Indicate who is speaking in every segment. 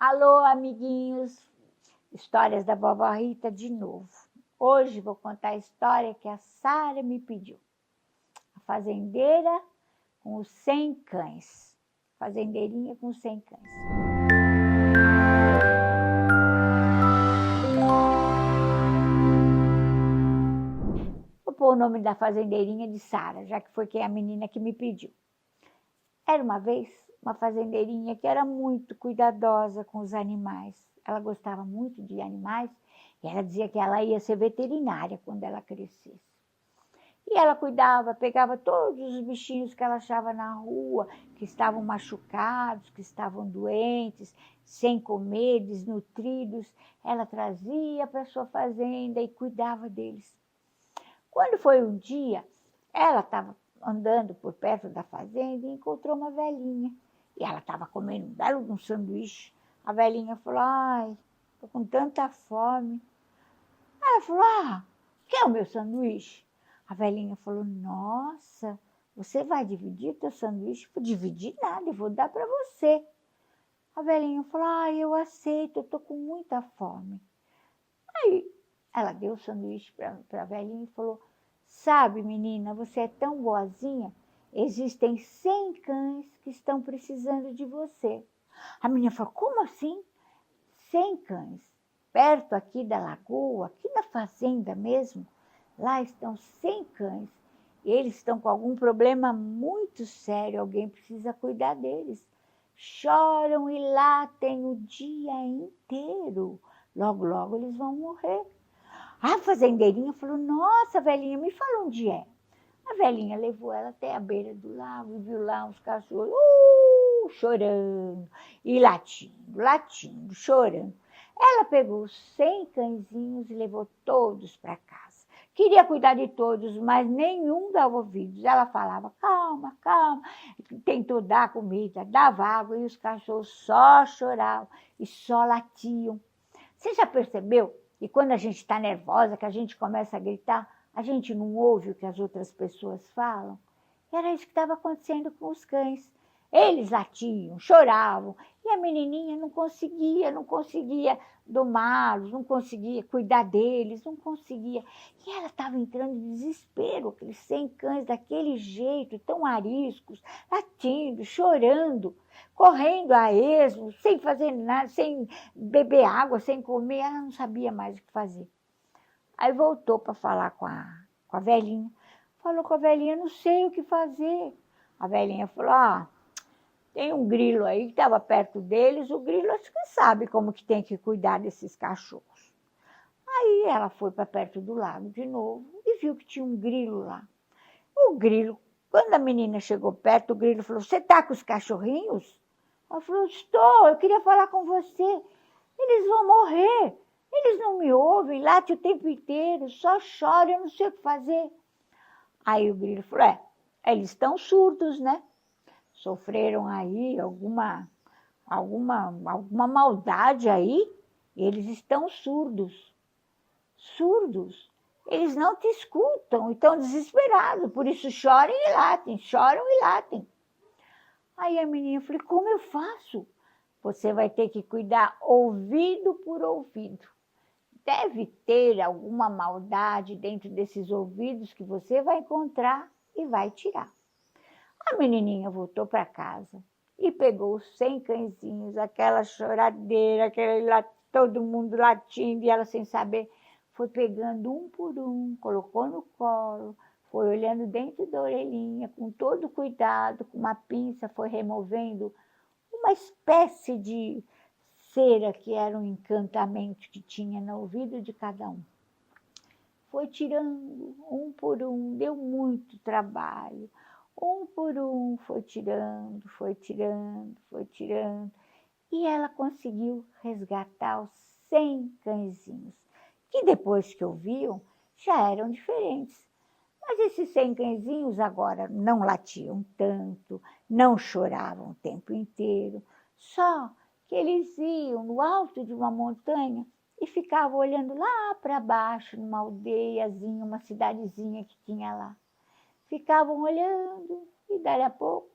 Speaker 1: Alô, amiguinhos! Histórias da vovó Rita de novo. Hoje vou contar a história que a Sara me pediu. A fazendeira com os 100 cães. Fazendeirinha com os 100 cães. Vou pôr o nome da fazendeirinha de Sara, já que foi a menina que me pediu. Era uma vez uma fazendeirinha que era muito cuidadosa com os animais. Ela gostava muito de animais e ela dizia que ela ia ser veterinária quando ela crescesse. E ela cuidava, pegava todos os bichinhos que ela achava na rua, que estavam machucados, que estavam doentes, sem comer, desnutridos. Ela trazia para sua fazenda e cuidava deles. Quando foi um dia, ela estava andando por perto da fazenda e encontrou uma velhinha. E ela estava comendo um belo sanduíche. A velhinha falou, ai, estou com tanta fome. Ela falou, quer o meu sanduíche? A velhinha falou, nossa, você vai dividir teu sanduíche? Vou dividir nada, eu vou dar para você. A velhinha falou, eu aceito, eu estou com muita fome. Aí ela deu o sanduíche para a velhinha e falou, sabe, menina, você é tão boazinha, existem 100 cães que estão precisando de você. A menina falou, como assim? 100 cães, perto aqui da lagoa, aqui na fazenda mesmo, lá estão 100 cães. E eles estão com algum problema muito sério, alguém precisa cuidar deles. Choram e latem o dia inteiro. Logo, logo eles vão morrer. A fazendeirinha falou, nossa, velhinha, me fala onde é. A velhinha levou ela até a beira do lago e viu lá uns cachorros chorando e latindo, chorando. Ela pegou os 100 cãezinhos e levou todos para casa. Queria cuidar de todos, mas nenhum dava ouvidos. Ela falava, calma, calma. Tentou dar comida, dava água e os cachorros só choravam e só latiam. Você já percebeu que quando a gente está nervosa, que a gente começa a gritar, a gente não ouve o que as outras pessoas falam? Era isso que estava acontecendo com os cães. Eles latiam, choravam, e a menininha não conseguia domá-los, não conseguia cuidar deles, não conseguia. E ela estava entrando em desespero, aqueles 100 cães daquele jeito, tão ariscos, latindo, chorando, correndo a esmo, sem fazer nada, sem beber água, sem comer, ela não sabia mais o que fazer. Aí voltou para falar com a velhinha. Falou com a velhinha, não sei o que fazer. A velhinha falou, tem um grilo aí que estava perto deles, o grilo acho que sabe como que tem que cuidar desses cachorros. Aí ela foi para perto do lago de novo e viu que tinha um grilo lá. O grilo, quando a menina chegou perto, o grilo falou, você está com os cachorrinhos? Ela falou, estou, eu queria falar com você. Eles vão morrer, eles não me ouvem, late o tempo inteiro, só choram, eu não sei o que fazer. Aí o grilo falou, eles estão surdos, né? Sofreram aí alguma maldade aí, eles estão surdos. Surdos. Eles não te escutam, estão desesperados, por isso choram e latem. Aí a menina falou, como eu faço? Você vai ter que cuidar ouvido por ouvido. Deve ter alguma maldade dentro desses ouvidos que você vai encontrar e vai tirar. A menininha voltou para casa e pegou os 100 cãezinhos, aquela choradeira, todo mundo latindo e ela sem saber, foi pegando um por um, colocou no colo, foi olhando dentro da orelhinha, com todo cuidado, com uma pinça, foi removendo uma espécie de cera que era um encantamento que tinha no ouvido de cada um. Foi tirando um por um, deu muito trabalho. Um por um foi tirando. E ela conseguiu resgatar os 100 cãezinhos, que depois que ouviam, já eram diferentes. Mas esses 100 cãezinhos agora não latiam tanto, não choravam o tempo inteiro, só que eles iam no alto de uma montanha e ficavam olhando lá para baixo, numa aldeiazinha, uma cidadezinha que tinha lá. Ficavam olhando e, dali a pouco,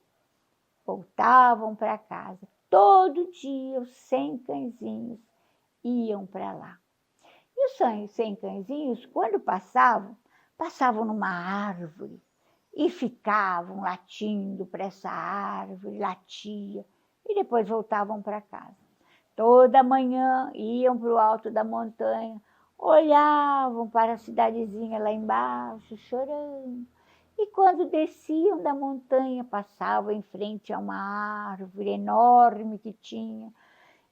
Speaker 1: voltavam para casa. todo dia os 100 cãezinhos iam para lá. E os 100 cãezinhos, quando passavam numa árvore e ficavam latindo para essa árvore, latia, e depois voltavam para casa. Toda manhã iam para o alto da montanha, olhavam para a cidadezinha lá embaixo, chorando. E quando desciam da montanha, passavam em frente a uma árvore enorme que tinha,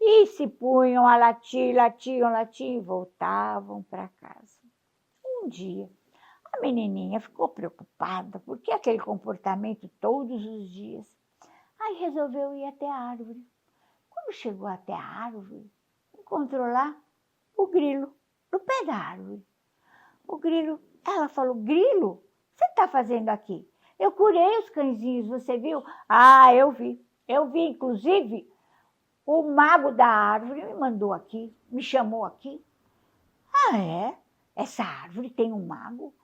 Speaker 1: e se punham a latir, latiam, e voltavam para casa. Um dia, a menininha ficou preocupada, porque aquele comportamento todos os dias. Aí resolveu ir até a árvore. Quando chegou até a árvore, encontrou lá o grilo, no pé da árvore. O grilo, ela falou: Grilo, o que você está fazendo aqui? Eu curei os cãezinhos, você viu? Ah, eu vi, inclusive, o mago da árvore me mandou aqui, me chamou aqui. Ah, é? Essa árvore tem um mago?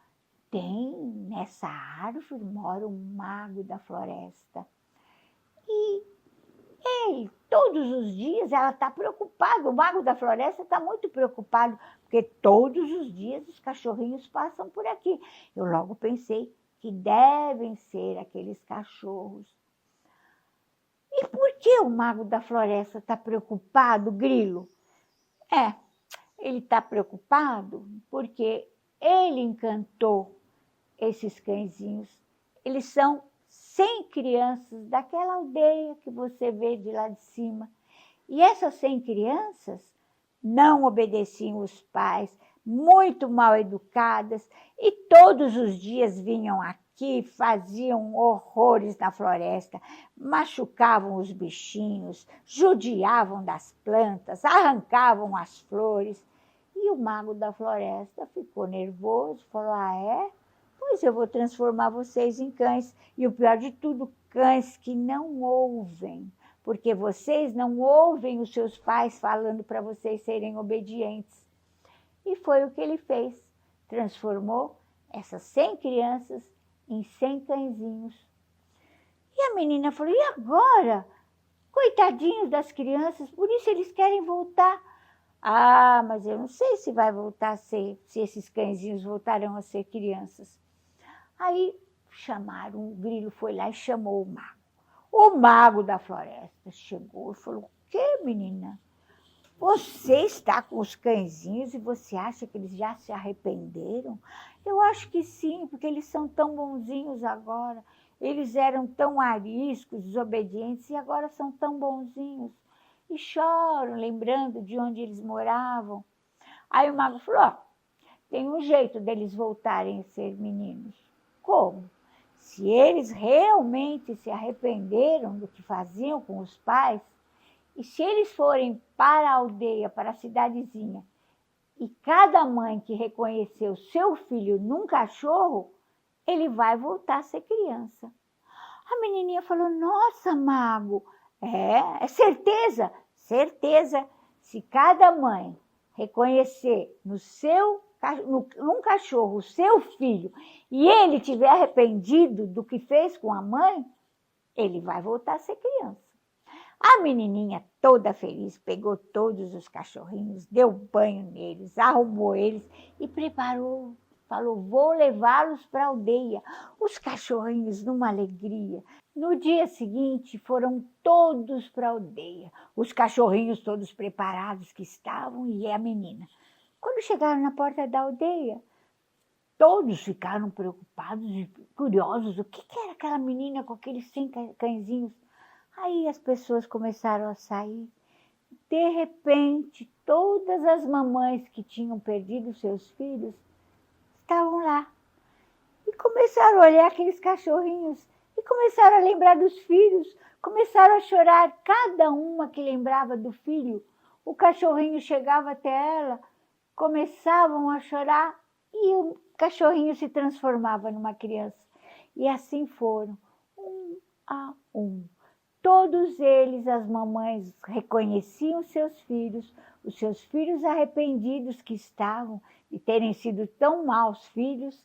Speaker 1: Tem, nessa árvore mora um mago da floresta. E ele, todos os dias, ela está preocupada, o mago da floresta está muito preocupado, porque todos os dias os cachorrinhos passam por aqui. Eu logo pensei que devem ser aqueles cachorros. E por que o mago da floresta está preocupado, Grilo? Ele está preocupado porque ele encantou esses cãezinhos. Eles são 100 crianças daquela aldeia que você vê de lá de cima. E essas 100 crianças não obedeciam os pais, muito mal educadas, e todos os dias vinham aqui, faziam horrores na floresta, machucavam os bichinhos, judiavam das plantas, arrancavam as flores. E o mago da floresta ficou nervoso, falou: ah, é? Pois eu vou transformar vocês em cães. E o pior de tudo, cães que não ouvem, porque vocês não ouvem os seus pais falando para vocês serem obedientes. E foi o que ele fez. Transformou essas 100 crianças em 100 cãezinhos. E a menina falou: e agora? Coitadinhos das crianças, por isso eles querem voltar. Ah, mas eu não sei se vai voltar a ser, se esses cãezinhos voltarão a ser crianças. Aí chamaram, o grilo foi lá e chamou o mago. O mago da floresta chegou e falou: o que, menina? Você está com os cãezinhos e você acha que eles já se arrependeram? Eu acho que sim, porque eles são tão bonzinhos agora. Eles eram tão ariscos, desobedientes, e agora são tão bonzinhos. E choram, lembrando de onde eles moravam. Aí o mago falou: ó, tem um jeito deles voltarem a ser meninos. Como? Se eles realmente se arrependeram do que faziam com os pais, e se eles forem para a aldeia, para a cidadezinha, e cada mãe que reconheceu seu filho num cachorro, ele vai voltar a ser criança. A menininha falou: nossa, mago, é certeza, certeza. Se cada mãe reconhecer num cachorro o seu filho e ele tiver arrependido do que fez com a mãe, ele vai voltar a ser criança. A menininha, toda feliz, pegou todos os cachorrinhos, deu banho neles, arrumou eles e preparou. Falou: vou levá-los para a aldeia. Os cachorrinhos, numa alegria. No dia seguinte, foram todos para a aldeia. Os cachorrinhos todos preparados que estavam, e a menina. Quando chegaram na porta da aldeia, todos ficaram preocupados e curiosos. O que era aquela menina com aqueles 100 cãezinhos? Aí as pessoas começaram a sair. De repente, todas as mamães que tinham perdido seus filhos estavam lá. E começaram a olhar aqueles cachorrinhos. E começaram a lembrar dos filhos. Começaram a chorar. Cada uma que lembrava do filho, o cachorrinho chegava até ela, começavam a chorar e o cachorrinho se transformava numa criança. E assim foram, um a um. Todos eles, as mamães, reconheciam os seus filhos arrependidos que estavam de terem sido tão maus filhos,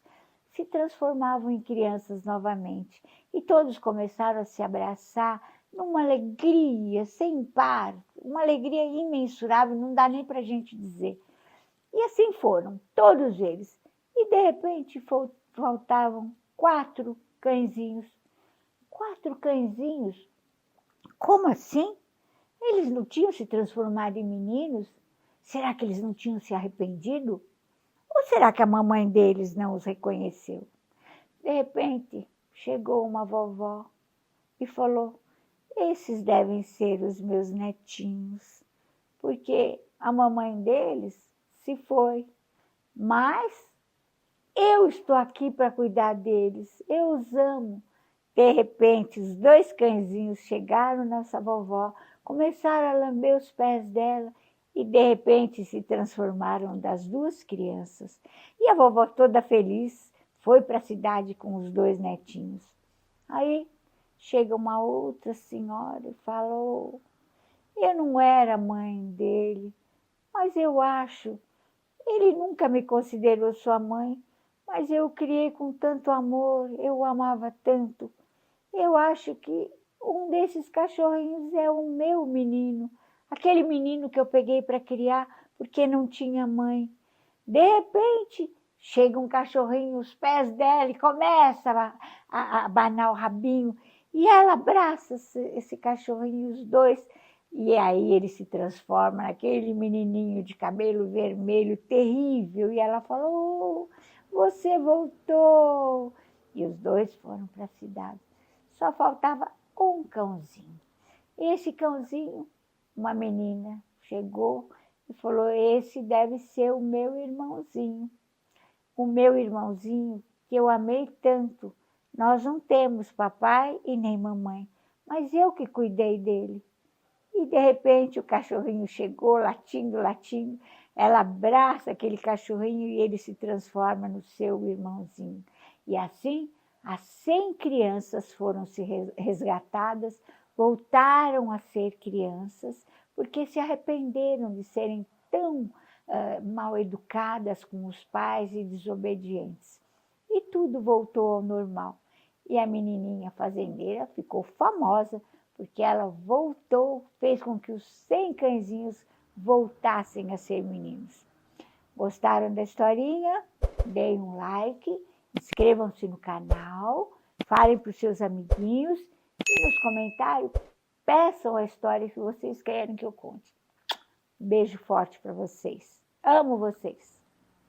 Speaker 1: se transformavam em crianças novamente. E todos começaram a se abraçar, numa alegria sem par, uma alegria imensurável, não dá nem para a gente dizer. E assim foram, todos eles. E de repente faltavam 4 cãezinhos. 4 cãezinhos? Como assim? Eles não tinham se transformado em meninos? Será que eles não tinham se arrependido? Ou será que a mamãe deles não os reconheceu? De repente, chegou uma vovó e falou: esses devem ser os meus netinhos, porque a mamãe deles se foi, mas eu estou aqui para cuidar deles, eu os amo. De repente, os 2 cãezinhos chegaram nessa vovó, começaram a lamber os pés dela e, de repente, se transformaram das 2 crianças. E a vovó, toda feliz, foi para a cidade com os 2 netinhos. Aí chega uma outra senhora e falou: eu não era mãe dele, mas eu acho, ele nunca me considerou sua mãe, mas eu o criei com tanto amor, eu o amava tanto. Eu acho que um desses cachorrinhos é o meu menino, aquele menino que eu peguei para criar porque não tinha mãe. De repente, chega um cachorrinho, os pés dela, e começa a abanar o rabinho, e ela abraça esse cachorrinho, os 2, e aí ele se transforma naquele menininho de cabelo vermelho terrível, e ela falou: oh, você voltou! E os 2 foram para a cidade. Só faltava um cãozinho. Esse cãozinho, uma menina chegou e falou: esse deve ser o meu irmãozinho. O meu irmãozinho que eu amei tanto. Nós não temos papai e nem mamãe, mas eu que cuidei dele. E de repente o cachorrinho chegou, latindo, latindo. Ela abraça aquele cachorrinho e ele se transforma no seu irmãozinho. E assim, as 100 crianças foram se resgatadas, voltaram a ser crianças, porque se arrependeram de serem tão mal educadas com os pais e desobedientes. E tudo voltou ao normal. E a menininha fazendeira ficou famosa, porque ela voltou, fez com que os 100 cãezinhos voltassem a ser meninos. Gostaram da historinha? Deem um like, inscrevam-se no canal, falem para os seus amiguinhos e nos comentários peçam a história que vocês querem que eu conte. Beijo forte para vocês. Amo vocês.